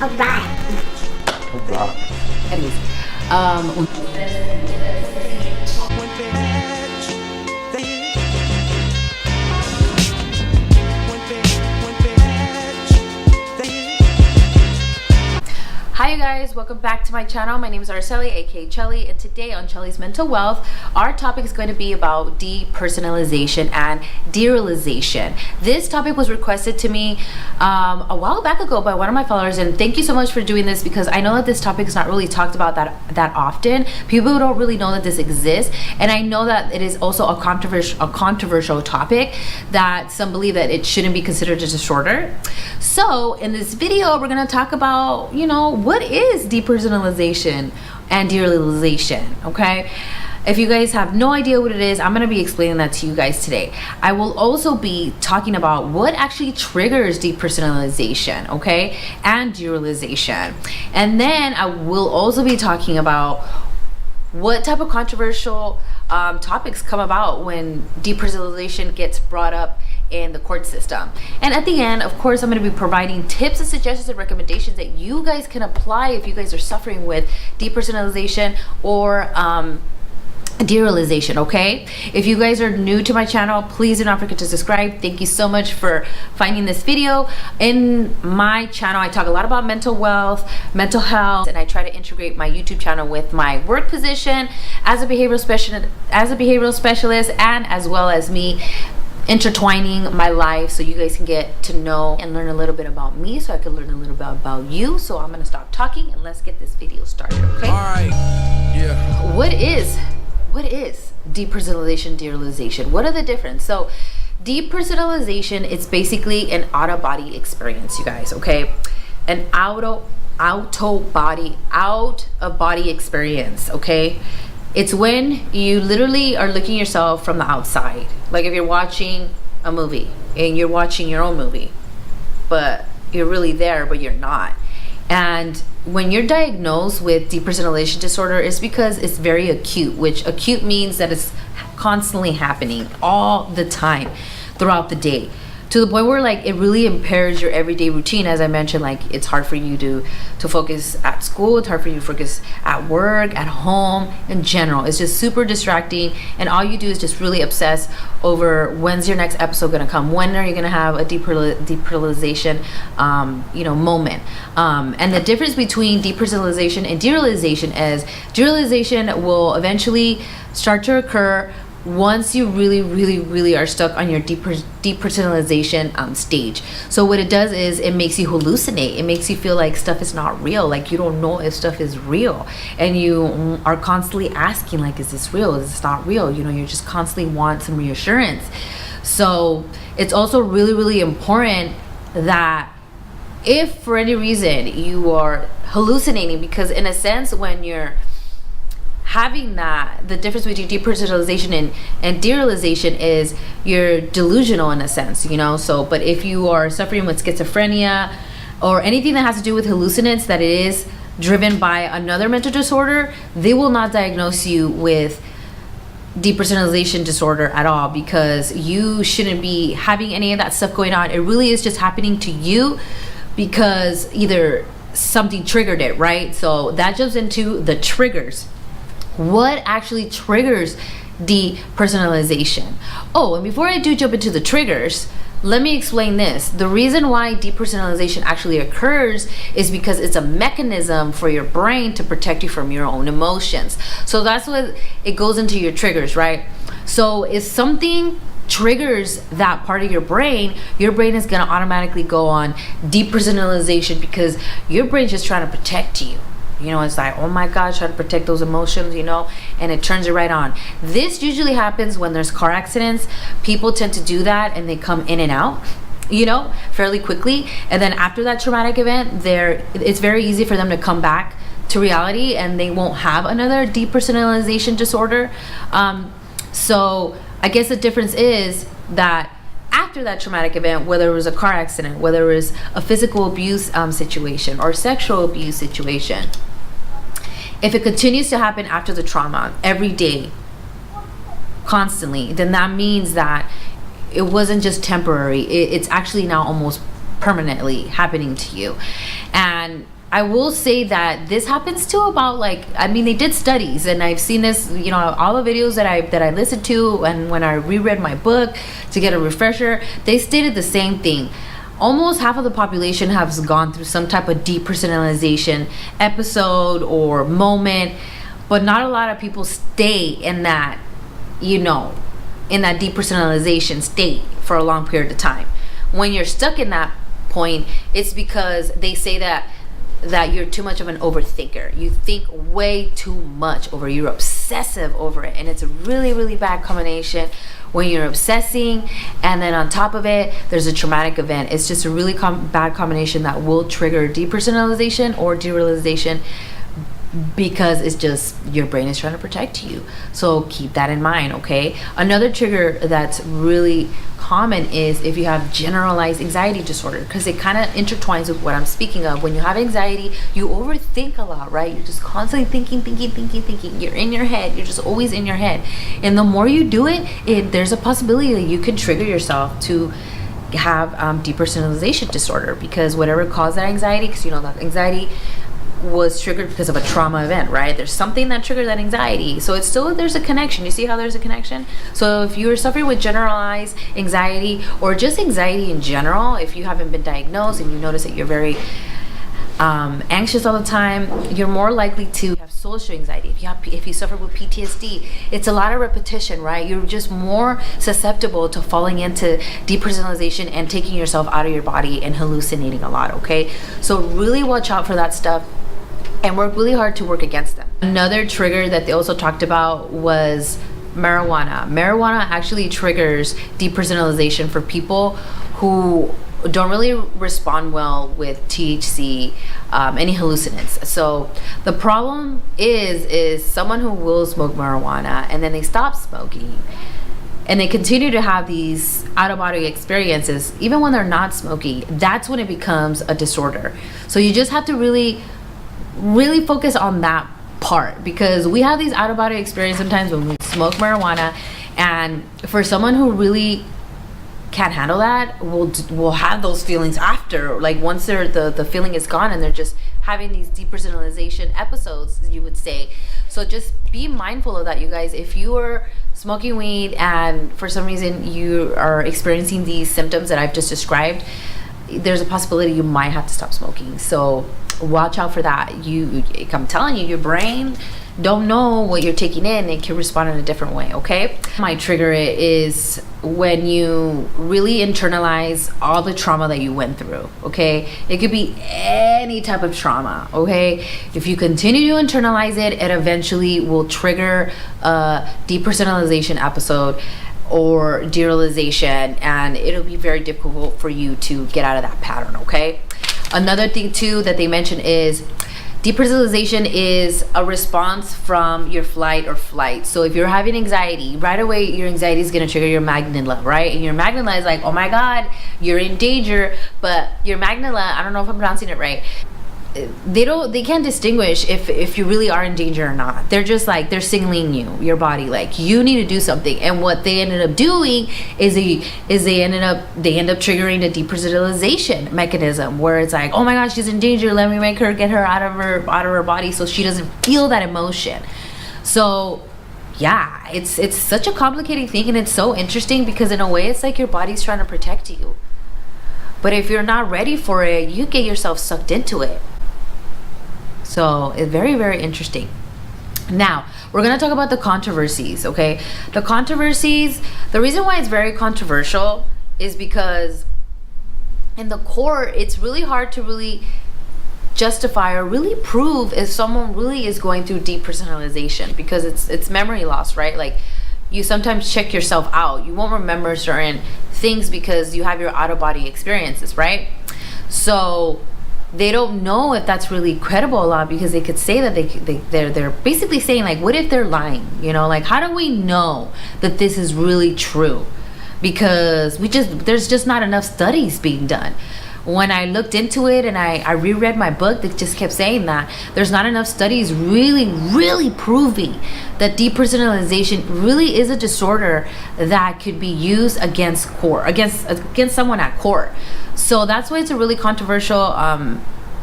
Oh, bye. Anyways, hi you guys, welcome back to my channel. My name is Araceli, aka Chelly, and today on Chelly's Mental Wealth, our topic is going to be about depersonalization and derealization. This topic was requested to me a while back ago by one of my followers, and thank you so much for doing this because I know that this topic is not really talked about that often. People don't really know that this exists, and I know that it is also a controversial topic that some believe that it shouldn't be considered a disorder. So in this video, we're going to talk about, what is depersonalization and derealization, okay? If you guys have no idea what it is, I'm going to be explaining that to you guys today. I will also be talking about what actually triggers depersonalization, okay, and derealization. And then I will also be talking about what type of controversial topics come about when depersonalization gets brought up in the court system. And at the end, of course, I'm going to be providing tips and suggestions and recommendations that you guys can apply if you guys are suffering with depersonalization or derealization, okay? If you guys are new to my channel, please do not forget to subscribe. Thank you so much for finding this video. In my channel, I talk a lot about mental wealth, mental health, and I try to integrate my YouTube channel with my work position as a behavioral specialist, and as well as me intertwining my life so you guys can get to know and learn a little bit about me so I can learn a little bit about you. So I'm gonna stop talking and let's get this video started, okay? All right. Yeah. What is depersonalization, derealization? What are the difference? So depersonalization is basically an out-of-body experience, you guys, okay? An out-of-body experience, okay? It's when you literally are looking at yourself from the outside. Like if you're watching a movie and you're watching your own movie, but you're really there, but you're not. And when you're diagnosed with depersonalization disorder, it's because it's very acute, which acute means that it's constantly happening all the time throughout the day, to the point where like it really impairs your everyday routine. As I mentioned, like it's hard for you to focus at school, it's hard for you to focus at work, at home, in general. It's just super distracting, and all you do is just really obsess over when's your next episode gonna come, when are you gonna have a depersonalization moment. And the difference between depersonalization and derealization is derealization will eventually start to occur once you really are stuck on your depersonalization stage. So what it does is it makes you hallucinate. It makes you feel like stuff is not real, like you don't know if stuff is real, and you are constantly asking like, is this real, is this not real? You just constantly want some reassurance. So it's also really important that if for any reason you are hallucinating, because in a sense when you're having that, the difference between depersonalization and derealization is you're delusional in a sense, so but if you are suffering with schizophrenia or anything that has to do with hallucinations that it is driven by another mental disorder, they will not diagnose you with depersonalization disorder at all, because you shouldn't be having any of that stuff going on. It really is just happening to you because either something triggered it, right? So that jumps into the triggers. What actually triggers depersonalization? Oh, and before I do jump into the triggers, let me explain this. The reason why depersonalization actually occurs is because it's a mechanism for your brain to protect you from your own emotions. So that's what it goes into your triggers, right? So if something triggers that part of your brain is going to automatically go on depersonalization, because your brain's just trying to protect you. It's like, oh my God, try to protect those emotions, and it turns it right on. This usually happens when there's car accidents. People tend to do that and they come in and out, fairly quickly. And then after that traumatic event, it's very easy for them to come back to reality and they won't have another depersonalization disorder. So I guess the difference is that after that traumatic event, whether it was a car accident, whether it was a physical abuse situation or sexual abuse situation, if it continues to happen after the trauma every day, constantly, then that means that it wasn't just temporary. It's actually now almost permanently happening to you. And I will say that this happens to about, like, I mean, they did studies, and I've seen this, you know, all the videos that I listened to, and when I reread my book to get a refresher, they stated the same thing. Almost half of the population has gone through some type of depersonalization episode or moment, but not a lot of people stay in that, you know, in that depersonalization state for a long period of time. When you're stuck in that point, it's because they say that you're too much of an overthinker. You think way too much over it. You're obsessive over it, and it's a really, really bad combination when you're obsessing, and then on top of it there's a traumatic event. It's just a really bad combination that will trigger depersonalization or derealization, because it's just your brain is trying to protect you. So keep that in mind, okay? Another trigger that's really common is if you have generalized anxiety disorder, because it kind of intertwines with what I'm speaking of. When you have anxiety, you overthink a lot, right? You're just constantly thinking. You're in your head. You're just always in your head. And the more you do it, there's a possibility that you could trigger yourself to have depersonalization disorder, because whatever caused that anxiety, because you know that anxiety was triggered because of a trauma event, right? There's something that triggered that anxiety. So it's still, there's a connection. You see how there's a connection? So if you are suffering with generalized anxiety, or just anxiety in general, if you haven't been diagnosed and you notice that you're very anxious all the time, you're more likely to have social anxiety. If you suffer with PTSD, it's a lot of repetition, right? You're just more susceptible to falling into depersonalization and taking yourself out of your body and hallucinating a lot, okay? So really watch out for that stuff and work really hard to work against them. Another trigger that they also talked about was marijuana. Marijuana actually triggers depersonalization for people who don't really respond well with THC, any hallucinants. So the problem is someone who will smoke marijuana and then they stop smoking and they continue to have these out-of-body experiences even when they're not smoking. That's when it becomes a disorder. So you just have to really focus on that part, because we have these out-of-body experiences sometimes when we smoke marijuana, and for someone who really can't handle that, will have those feelings after, like once the feeling is gone, and they're just having these depersonalization episodes, you would say. So just be mindful of that, you guys. If you are smoking weed and for some reason you are experiencing these symptoms that I've just described, there's a possibility you might have to stop smoking. So watch out for that. I'm telling you, your brain don't know what you're taking in. It can respond in a different way, okay? Might trigger it is when you really internalize all the trauma that you went through, okay? It could be any type of trauma, okay? If you continue to internalize it, it eventually will trigger a depersonalization episode or derealization, and it'll be very difficult for you to get out of that pattern, okay? Another thing too that they mention is depersonalization is a response from your flight or flight. So if you're having anxiety, right away your anxiety is going to trigger your amygdala, right? And your amygdala is like, oh my god, you're in danger. But your amygdala, I don't know if I'm pronouncing it right, they can't distinguish if you really are in danger or not. They're just like, they're signaling your body, like you need to do something. And what they ended up doing is they end up triggering the depersonalization mechanism, where it's like, oh my gosh, she's in danger, let me make her get her out of her body so she doesn't feel that emotion. So yeah, it's such a complicated thing, and it's so interesting because in a way it's like your body's trying to protect you, but if you're not ready for it, you get yourself sucked into it. So it's very, very interesting. Now, we're going to talk about the controversies, okay? The controversies, the reason why it's very controversial is because in the court, it's really hard to really justify or really prove if someone really is going through depersonalization, because it's memory loss, right? Like, you sometimes check yourself out. You won't remember certain things because you have your out-of-body experiences, right? So they don't know if that's really credible a lot, because they could say that they're basically saying, like, what if they're lying? You know, like, how do we know that this is really true? Because there's just not enough studies being done. when I looked into it and I reread my book, that just kept saying that there's not enough studies really proving that depersonalization really is a disorder that could be used against someone at court. So that's why it's a really controversial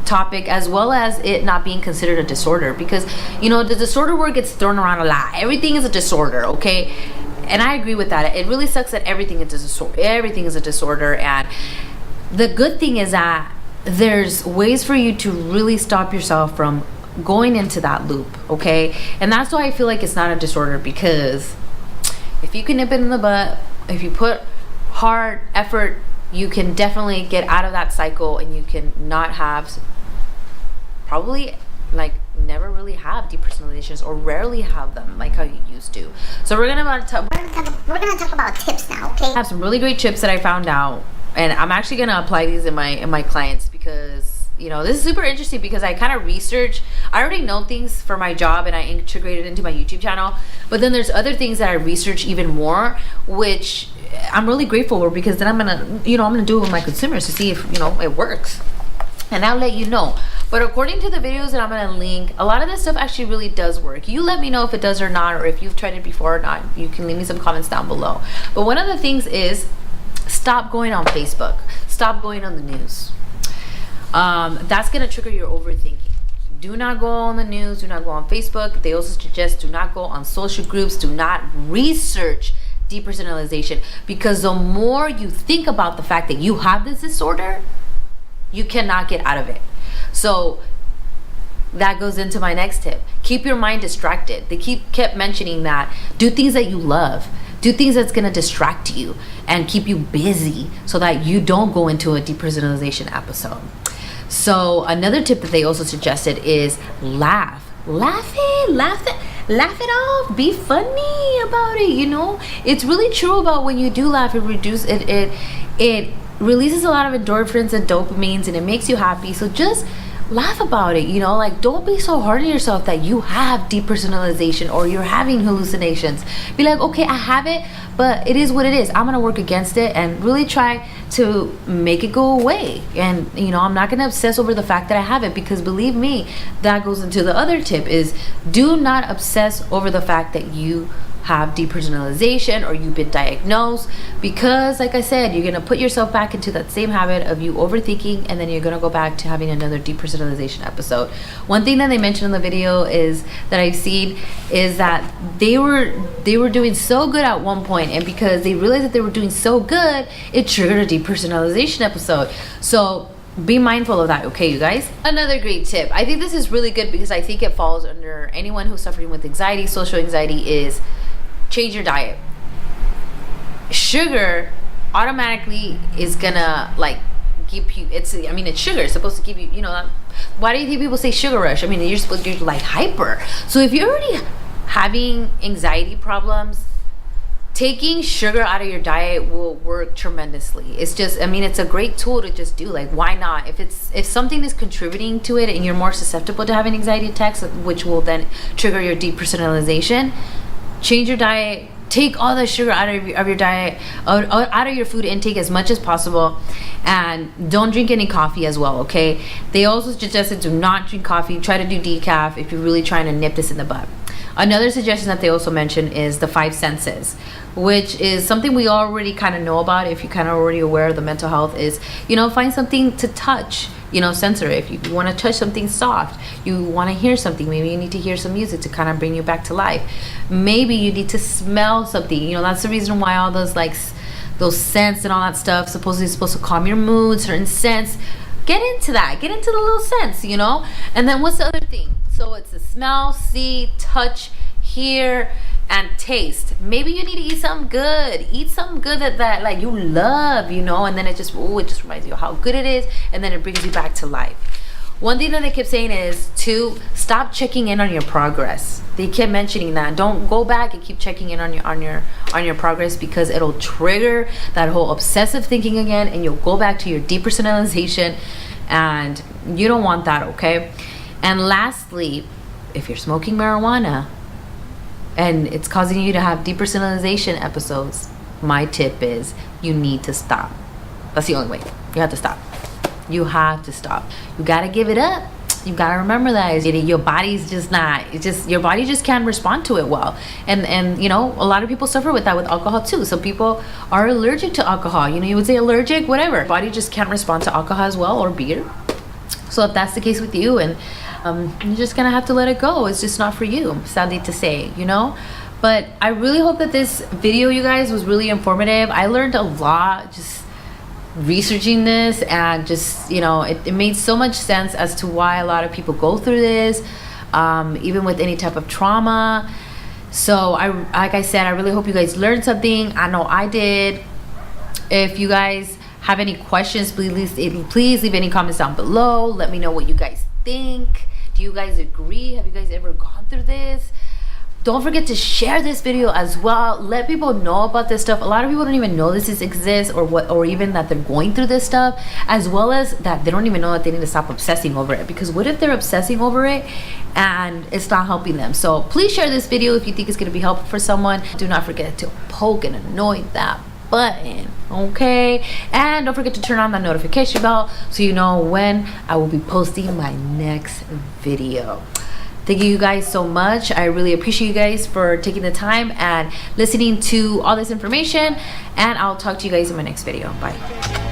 topic, as well as it not being considered a disorder, because the disorder word gets thrown around a lot. Everything is a disorder, okay? And I agree with that. It really sucks that everything is a disorder. Everything is a disorder. And the good thing is that there's ways for you to really stop yourself from going into that loop, okay? And that's why I feel like it's not a disorder, because if you can nip it in the butt, if you put hard effort, you can definitely get out of that cycle, and you can not have, probably never really have depersonalizations, or rarely have them like how you used to. So we're gonna talk about tips now, okay? I have some really great tips that I found out, and I'm actually gonna apply these in my clients, because this is super interesting, because I kind of research. I already know things for my job and I integrate it into my YouTube channel, but then there's other things that I research even more, which I'm really grateful for, because then I'm gonna do it with my consumers to see if it works, and I'll let you know. But according to the videos that I'm going to link, a lot of this stuff actually really does work. You let me know if it does or not, or if you've tried it before or not. You can leave me some comments down below. But one of the things is, stop going on Facebook. Stop going on the news. That's going to trigger your overthinking. Do not go on the news. Do not go on Facebook. They also suggest do not go on social groups. Do not research depersonalization, because the more you think about the fact that you have this disorder, you cannot get out of it. So that goes into my next tip. Keep your mind distracted. They kept mentioning that. Do things that you love. Do things that's going to distract you and keep you busy, so that you don't go into a depersonalization episode. So another tip that they also suggested is laugh. Laugh it off. Be funny about it. It's really true about when you do laugh, it releases a lot of endorphins and dopamines, and it makes you happy. So just laugh about it. Don't be so hard on yourself that you have depersonalization or you're having hallucinations. Be like, okay, I have it, but it is what it is. I'm gonna work against it and really try to make it go away. And I'm not gonna obsess over the fact that I have it, because believe me, that goes into the other tip, is do not obsess over the fact that you have depersonalization or you've been diagnosed, because like I said, you're gonna put yourself back into that same habit of you overthinking, and then you're gonna go back to having another depersonalization episode. One thing that they mentioned in the video is that I've seen is that they were doing so good at one point, and because they realized that they were doing so good, it triggered a depersonalization episode. So be mindful of that, okay, you guys? Another great tip, I think this is really good, because I think it falls under anyone who's suffering with anxiety, social anxiety, is change your diet. Sugar automatically is gonna keep you, it's sugar, it's supposed to keep you, why do you think people say sugar rush? You're supposed to be hyper. So if you're already having anxiety problems, taking sugar out of your diet will work tremendously. It's just, it's a great tool to just do. Why not? If something is contributing to it and you're more susceptible to having anxiety attacks, which will then trigger your depersonalization, change your diet. Take all the sugar out of your diet, out of your food intake as much as possible, and don't drink any coffee as well, okay? They also suggested do not drink coffee. Try to do decaf if you're really trying to nip this in the bud. Another suggestion that they also mentioned is the 5 senses, which is something we already kind of know about. If you're kind of already aware of the mental health, is find something to touch, censor it. If you want to touch something soft, you want to hear something, maybe you need to hear some music to kind of bring you back to life. Maybe you need to smell something. That's the reason why all those those scents and all that stuff supposedly is supposed to calm your mood. Certain scents, get into that, get into the little scents, and then what's the other thing? So it's the smell, see, touch, hear, and taste. Maybe you need to eat something good. Eat something good that you love, and then it just reminds you of how good it is, and then it brings you back to life. One thing that they kept saying is to stop checking in on your progress. They kept mentioning that. Don't go back and keep checking in on your progress, because it'll trigger that whole obsessive thinking again, and you'll go back to your depersonalization, and you don't want that, okay? And lastly, if you're smoking marijuana and it's causing you to have depersonalization episodes, my tip is you need to stop. That's the only way. You have to stop. You have to stop. You gotta give it up. You gotta remember that your body's just not. It's just your body just can't respond to it well. And you know, a lot of people suffer with that with alcohol too. Some people are allergic to alcohol. You know, you would say allergic, whatever. Body just can't respond to alcohol as well, or beer. So if that's the case with you, and you're just gonna have to let it go. It's just not for you, sadly to say, you know. But I really hope that this video, you guys, was really informative. I learned a lot just researching this, and just, you know, it made so much sense as to why a lot of people go through this, even with any type of trauma. So like I said, I really hope you guys learned something. I know I did. If you guys have any questions, please leave any comments down below. Let me know what you guys think. Do you guys agree? Have you guys ever gone through this? Don't forget to share this video as well. Let people know about this stuff. A lot of people don't even know this exists, or even that they're going through this stuff, as well as that they don't even know that they need to stop obsessing over it. Because what if they're obsessing over it and it's not helping them? So please share this video if you think it's going to be helpful for someone. Do not forget to poke and annoy that button, okay? And don't forget to turn on the notification bell so you know when I will be posting my next video. Thank you guys so much. I really appreciate you guys for taking the time and listening to all this information, and I'll talk to you guys in my next video. Bye.